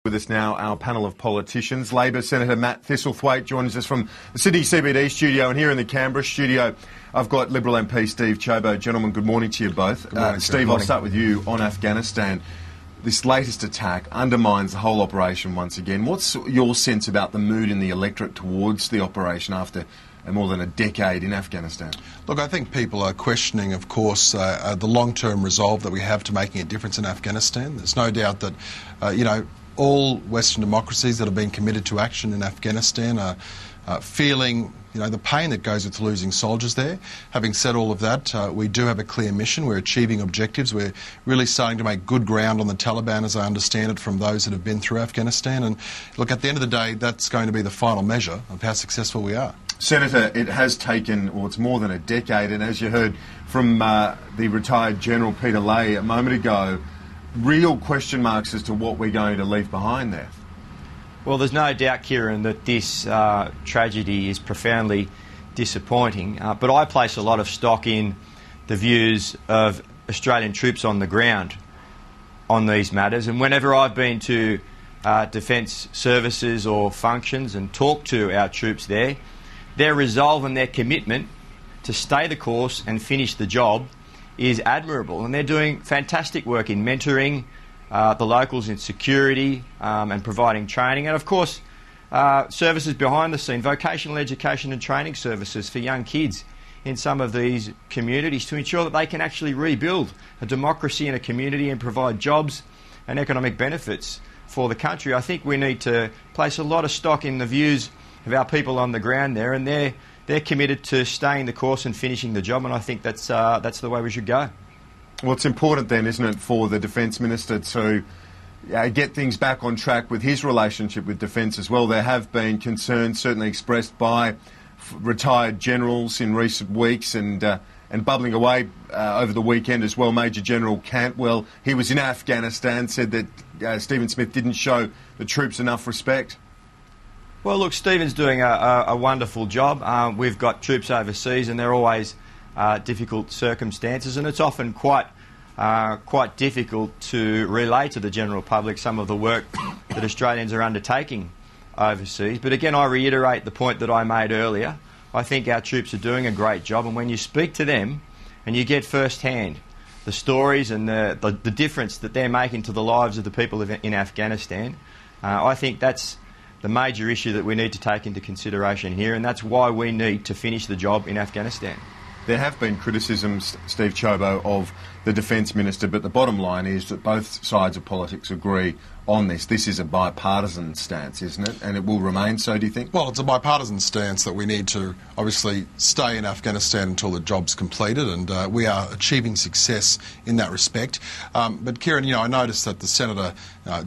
With us now, our panel of politicians. Labor Senator Matt Thistlethwaite joins us from the Sydney CBD studio, and here in the Canberra studio, I've got Liberal MP Steve Ciobo. Gentlemen, good morning to you both. Good morning, Steve, I'll start with you on Afghanistan. This latest attack undermines the whole operation once again. What's your sense about the mood in the electorate towards the operation after more than a decade in Afghanistan? Look, I think people are questioning, of course, the long-term resolve that we have to making a difference in Afghanistan. There's no doubt that, all Western democracies that have been committed to action in Afghanistan are feeling the pain that goes with losing soldiers there. Having said all of that, we do have a clear mission. We're achieving objectives. We're really starting to make good ground on the Taliban, as I understand it, from those that have been through Afghanistan. And look, at the end of the day, that's going to be the final measure of how successful we are. Senator, it has taken, it's more than a decade, and as you heard from the retired General Peter Lay a moment ago, real question marks as to what we're going to leave behind there. Well, there's no doubt, Kieran, that this tragedy is profoundly disappointing, but I place a lot of stock in the views of Australian troops on the ground on these matters, and whenever I've been to defence services or functions and talked to our troops there, their resolve and their commitment to stay the course and finish the job is admirable, and they're doing fantastic work in mentoring the locals in security and providing training, and of course services behind the scene, vocational education and training services for young kids in some of these communities to ensure that they can actually rebuild a democracy in a community and provide jobs and economic benefits for the country. I think we need to place a lot of stock in the views of our people on the ground there, and they're committed to staying the course and finishing the job, and I think that's the way we should go. Well, it's important then, isn't it, for the Defence Minister to get things back on track with his relationship with Defence as well. There have been concerns certainly expressed by retired generals in recent weeks and bubbling away over the weekend as well. Major General Cantwell, he was in Afghanistan, said that Stephen Smith didn't show the troops enough respect. Well, look, Stephen's doing a wonderful job. We've got troops overseas, and they're always difficult circumstances, and it's often quite difficult to relay to the general public some of the work that Australians are undertaking overseas. But again, I reiterate the point that I made earlier. I think our troops are doing a great job, and when you speak to them and you get first-hand the stories and the difference that they're making to the lives of the people in Afghanistan, I think that's the major issue that we need to take into consideration here, and that's why we need to finish the job in Afghanistan. There have been criticisms, Steve Ciobo, of the Defence Minister, but the bottom line is that both sides of politics agree on this. This is a bipartisan stance, isn't it? And it will remain so, do you think? Well, it's a bipartisan stance that we need to obviously stay in Afghanistan until the job's completed, and we are achieving success in that respect. But Kieran, I noticed that the Senator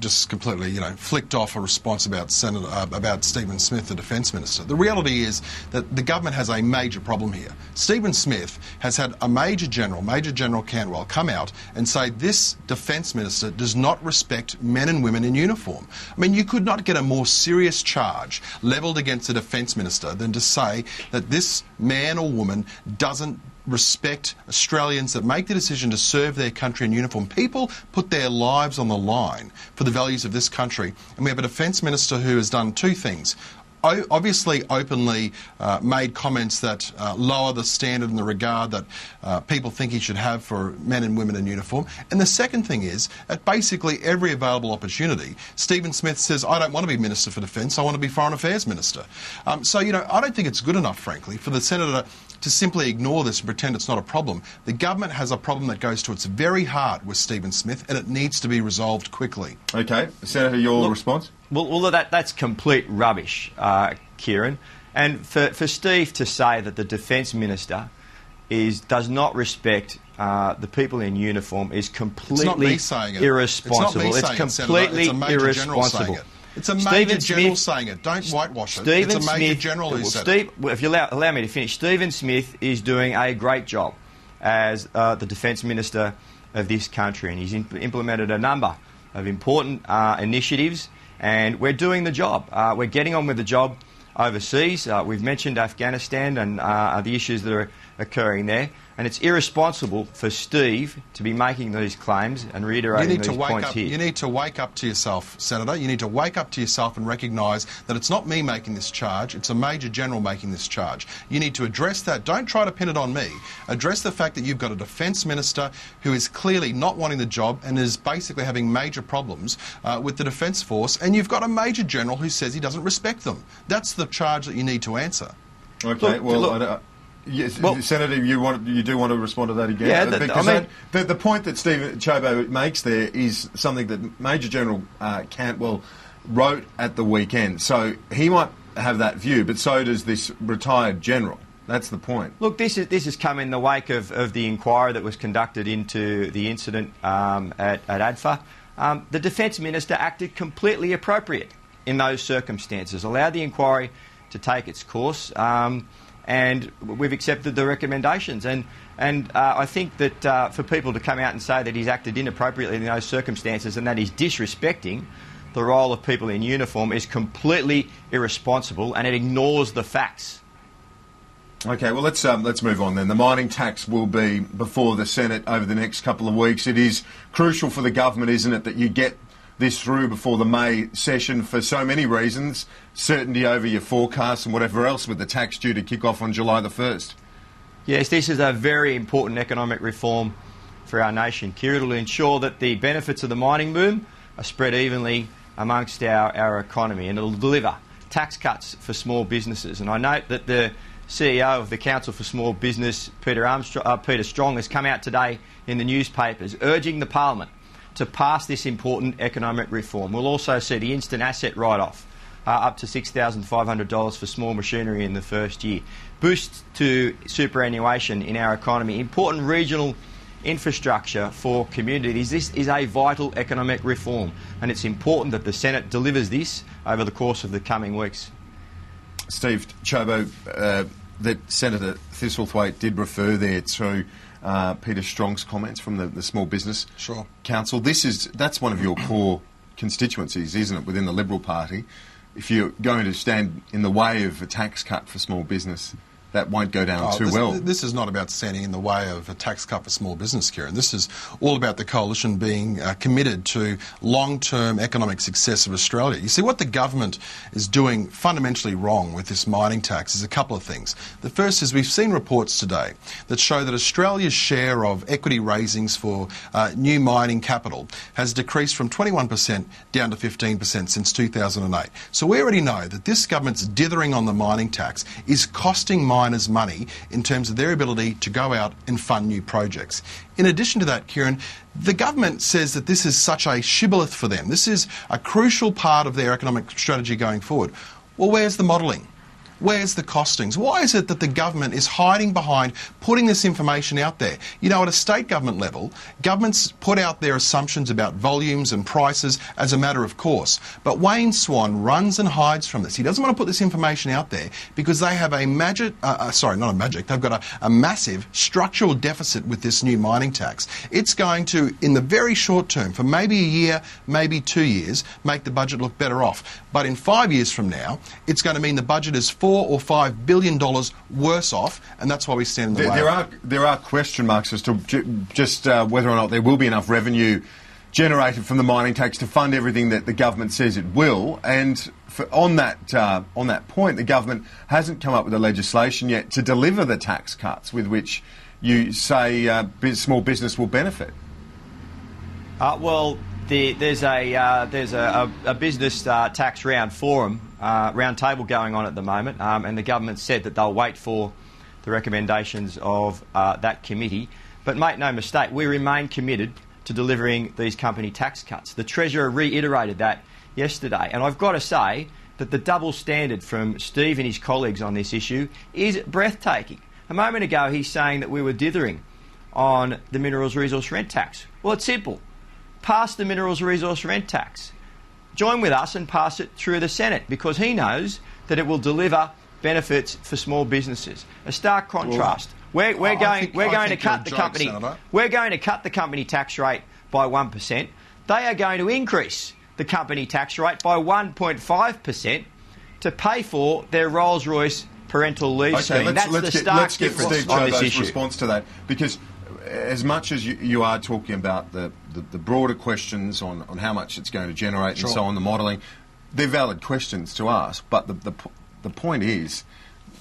just completely, flicked off a response about Stephen Smith, the Defence Minister. The reality is that the government has a major problem here. Stephen Smith has had a Major General Cantwell, come out and say this Defence Minister does not respect men and women in uniform. I mean, you could not get a more serious charge levelled against the Defence Minister than to say that this man or woman doesn't respect Australians that make the decision to serve their country in uniform. People put their lives on the line for the values of this country, and we have a Defence Minister who has done two things. Obviously openly made comments that lower the standard and the regard that people think he should have for men and women in uniform. And the second thing is, at basically every available opportunity, Stephen Smith says, I don't want to be Minister for Defence, I want to be Foreign Affairs Minister. I don't think it's good enough, frankly, for the Senator to simply ignore this and pretend it's not a problem. The government has a problem that goes to its very heart with Stephen Smith, and it needs to be resolved quickly. OK. Senator, your response? Well, that's complete rubbish, Kieran. And for Steve to say that the Defence Minister does not respect the people in uniform is completely irresponsible. It's completely irresponsible. It's a Major General saying it. Don't whitewash it. It's a Major General who said it. If you allow me to finish, Stephen Smith is doing a great job as the Defence Minister of this country, and he's implemented a number of important initiatives, and we're doing the job. We're getting on with the job overseas. We've mentioned Afghanistan and the issues that are occurring there. And it's irresponsible for Steve to be making these claims and reiterating these points here. You need to wake up to yourself, Senator. You need to wake up to yourself and recognise that it's not me making this charge, it's a Major General making this charge. You need to address that. Don't try to pin it on me. Address the fact that you've got a Defence Minister who is clearly not wanting the job and is basically having major problems with the Defence Force, and you've got a Major General who says he doesn't respect them. That's the charge that you need to answer. Okay, yes, Senator, you do want to respond to that again? Yeah, because the point that Steve Ciobo makes there is something that Major General Cantwell wrote at the weekend. So he might have that view, but so does this retired general. That's the point. Look, this has come in the wake of the inquiry that was conducted into the incident at ADFA. The Defence Minister acted completely appropriate in those circumstances, allowed the inquiry to take its course, and we've accepted the recommendations. And I think that for people to come out and say that he's acted inappropriately in those circumstances and that he's disrespecting the role of people in uniform is completely irresponsible, and it ignores the facts. Okay, well, let's move on then. The mining tax will be before the Senate over the next couple of weeks. It is crucial for the government, isn't it, that you get this through before the May session for so many reasons. Certainty over your forecasts and whatever else, with the tax due to kick off on July the 1st. Yes, this is a very important economic reform for our nation, Kieran. It will ensure that the benefits of the mining boom are spread evenly amongst our economy, and it will deliver tax cuts for small businesses. And I note that the CEO of the Council for Small Business, Peter Strong, has come out today in the newspapers urging the Parliament to pass this important economic reform. We'll also see the instant asset write-off, up to $6,500 for small machinery in the first year. Boost to superannuation in our economy. Important regional infrastructure for communities. This is a vital economic reform, and it's important that the Senate delivers this over the course of the coming weeks. Steve Ciobo, that Senator Thistlethwaite did refer there to Peter Strong's comments from the Small Business Council. That's one of your core constituencies, isn't it, within the Liberal Party? If you're going to stand in the way of a tax cut for small business, that won't go down too well. This is not about standing in the way of a tax cut for small business, Kieran. This is all about the coalition being committed to long-term economic success of Australia. You see, what the government is doing fundamentally wrong with this mining tax is a couple of things. The first is we've seen reports today that show that Australia's share of equity raisings for new mining capital has decreased from 21% down to 15% since 2008. So we already know that this government's dithering on the mining tax is costing miners money in terms of their ability to go out and fund new projects. In addition to that, Kieran, the government says that this is such a shibboleth for them. This is a crucial part of their economic strategy going forward. Well, where's the modelling? Where's the costings? Why is it that the government is hiding behind putting this information out there? You know, at a state government level, governments put out their assumptions about volumes and prices as a matter of course. But Wayne Swan runs and hides from this. He doesn't want to put this information out there because they have they've got a massive structural deficit with this new mining tax. It's going to, in the very short term, for maybe a year, maybe 2 years, make the budget look better off. But in 5 years from now, it's going to mean the budget is $4 or $5 billion worse off, and that's why we stand in the way. There are question marks as to just whether or not there will be enough revenue generated from the mining tax to fund everything that the government says it will. And on that point, the government hasn't come up with the legislation yet to deliver the tax cuts with which you say small business will benefit. There's a business tax round forum, round table going on at the moment, and the government said that they'll wait for the recommendations of that committee. But make no mistake, we remain committed to delivering these company tax cuts. The Treasurer reiterated that yesterday, and I've got to say that the double standard from Steve and his colleagues on this issue is breathtaking. A moment ago he's saying that we were dithering on the minerals resource rent tax. Well, it's simple. Pass the minerals resource rent tax. Join with us and pass it through the Senate, because he knows that it will deliver benefits for small businesses. A stark contrast. We're going to cut the company tax rate by 1%. They are going to increase the company tax rate by 1.5% to pay for their Rolls-Royce parental leave scheme. That's the stark difference Steve on this Ciobo's issue. response to that, because as much as you are talking about the broader questions on how much it's going to generate and so on, the modelling, they're valid questions to ask. But the point is,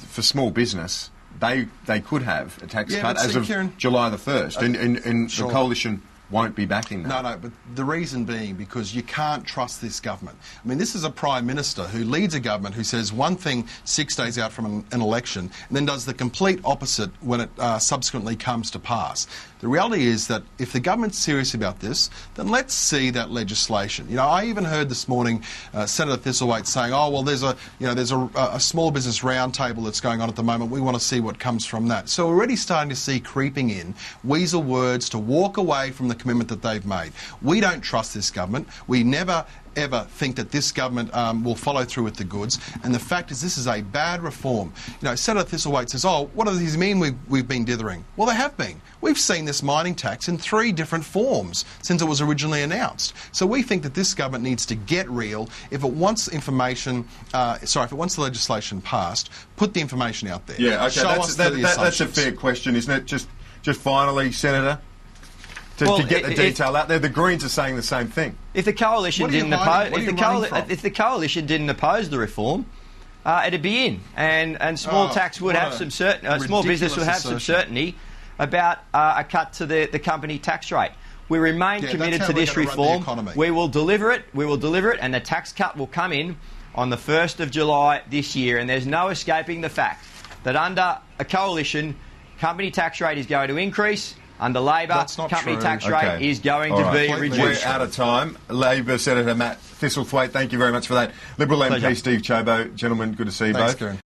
for small business, they could have a tax cut as of July the 1st, and the coalition won't be backing that. No, but the reason being because you can't trust this government. I mean, this is a Prime Minister who leads a government who says one thing 6 days out from an election and then does the complete opposite when it subsequently comes to pass. The reality is that if the government's serious about this, then let's see that legislation. You know, I even heard this morning Senator Thistlethwaite saying, "Oh, well, there's a small business roundtable that's going on at the moment. We want to see what comes from that." So we're already starting to see creeping in weasel words to walk away from the commitment that they've made. We don't trust this government. We never ever think that this government will follow through with the goods, and the fact is this is a bad reform. You know, Senator Thistlethwaite says, "Oh, what does this mean we've been dithering?" Well, they have been. We've seen this mining tax in 3 different forms since it was originally announced. So we think that this government needs to get real. If it wants information, if it wants the legislation passed, put the information out there. Yeah, okay, that's a fair question, isn't it? Just finally, Senator, to get the detail out there, the Greens are saying the same thing. If the coalition didn't oppose the reform, it'd be in, and small tax would have some small business would have some certainty about a cut to the company tax rate. We remain committed to this reform. We will deliver it. We will deliver it, and the tax cut will come in on the 1st of July this year. And there's no escaping the fact that under a coalition, company tax rate is going to increase. Under Labor, company tax rate is going to be reduced. We're out of time. Labor Senator Matt Thistlethwaite, thank you very much for that. Liberal MP Steve Ciobo, gentlemen, good to see you both. Kieran.